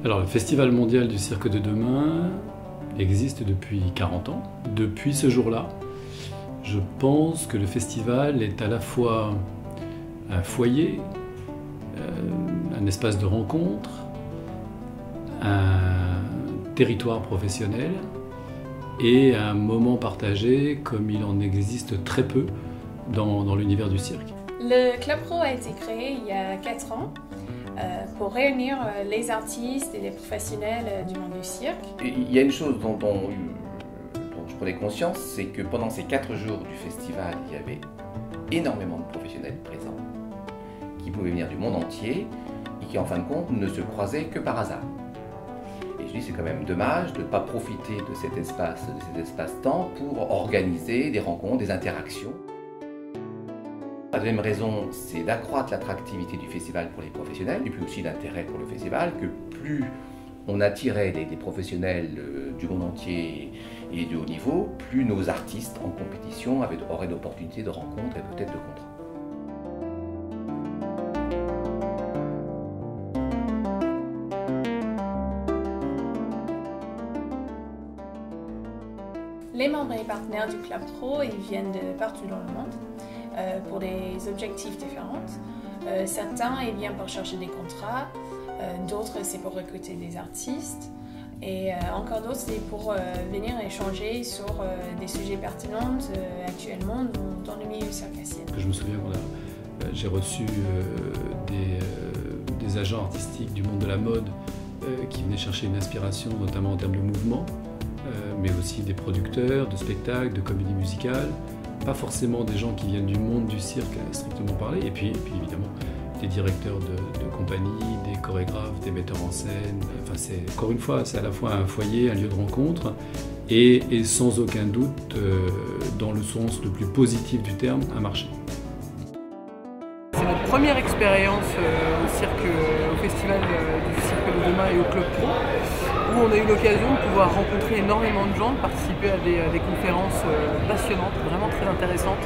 Alors, le Festival mondial du cirque de demain existe depuis 40 ans. Depuis ce jour-là, je pense que le festival est à la fois un foyer, un espace de rencontre, un territoire professionnel et un moment partagé comme il en existe très peu dans l'univers du cirque. Le Club Pro a été créé il y a 4 ans pour réunir les artistes et les professionnels du monde du cirque. Il y a une chose dont je prenais conscience, c'est que pendant ces 4 jours du festival, il y avait énormément de professionnels présents qui pouvaient venir du monde entier et qui en fin de compte ne se croisaient que par hasard. Et je dis c'est quand même dommage de ne pas profiter de cet espace-temps pour organiser des rencontres, des interactions. La deuxième raison, c'est d'accroître l'attractivité du festival pour les professionnels, et puis aussi l'intérêt pour le festival, que plus on attirait des professionnels du monde entier et du haut niveau, plus nos artistes en compétition auraient d'opportunités de rencontres et peut-être de contrats. Les membres et partenaires du Club Pro, ils viennent de partout dans le monde pour des objectifs différents. Certains, ils viennent pour chercher des contrats, d'autres, c'est pour recruter des artistes, et encore d'autres, c'est pour venir échanger sur des sujets pertinents actuellement dans le milieu circassien. Je me souviens que j'ai reçu des agents artistiques du monde de la mode qui venaient chercher une inspiration, notamment en termes de mouvement, mais aussi des producteurs de spectacles, de comédies musicales, pas forcément des gens qui viennent du monde du cirque à strictement parler, et puis évidemment des directeurs de compagnie, des chorégraphes, des metteurs en scène. Enfin, encore une fois, c'est à la fois un foyer, un lieu de rencontre, et sans aucun doute, dans le sens le plus positif du terme, un marché. C'est notre première expérience au festival du cirque de demain et au Club Pro, où on a eu l'occasion de pouvoir rencontrer énormément de gens, de participer à des conférences passionnantes, vraiment très intéressantes,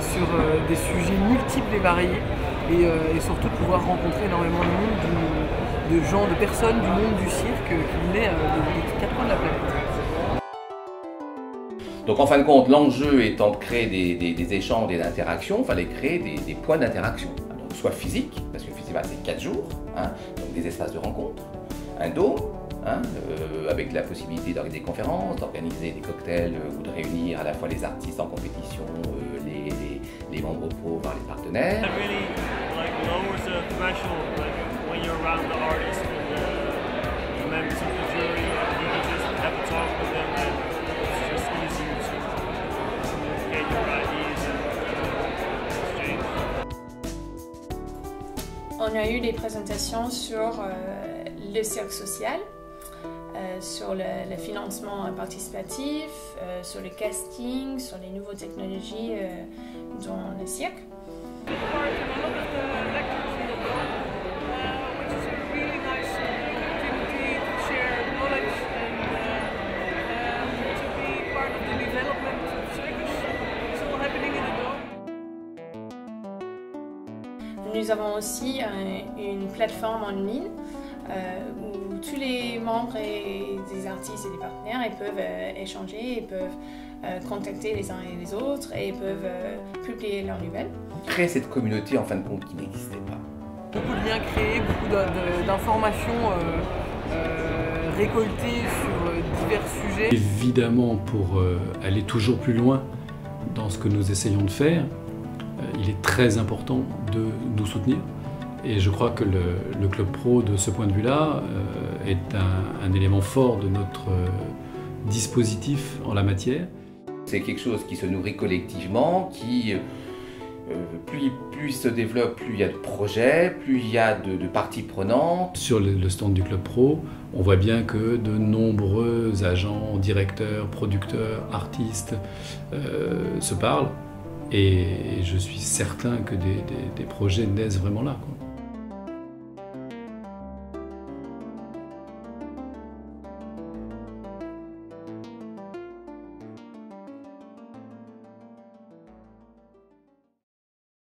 sur des sujets multiples et variés, et surtout de pouvoir rencontrer énormément de monde, de gens, de personnes du monde du cirque qui venaient des 4 coins de la planète. Donc en fin de compte, l'enjeu étant de créer des échanges et d'interactions, il fallait créer des points d'interaction. Soit physique, parce que le festival c'est 4 jours, donc des espaces de rencontre, un dôme, avec la possibilité d'organiser des conférences, d'organiser des cocktails ou de réunir à la fois les artistes en compétition, les membres pro, voire les partenaires. On a eu des présentations sur le cirque social, sur le financement participatif, sur le casting, sur les nouvelles technologies dans le cirque. Nous avons aussi une plateforme en ligne où tous les membres et des artistes et des partenaires ils peuvent échanger, ils peuvent contacter les uns et les autres et ils peuvent publier leurs nouvelles. Créer cette communauté en fin de compte qui n'existait pas. Beaucoup de liens créés, beaucoup d'informations récoltées sur divers sujets. Évidemment, pour aller toujours plus loin dans ce que nous essayons de faire, il est très important de nous soutenir. Et je crois que le Club Pro, de ce point de vue-là, est un élément fort de notre dispositif en la matière. C'est quelque chose qui se nourrit collectivement, qui plus il se développe, plus il y a de projets, plus il y a de parties prenantes. Sur le stand du Club Pro, on voit bien que de nombreux agents, directeurs, producteurs, artistes se parlent. Et je suis certain que des projets naissent vraiment là, quoi.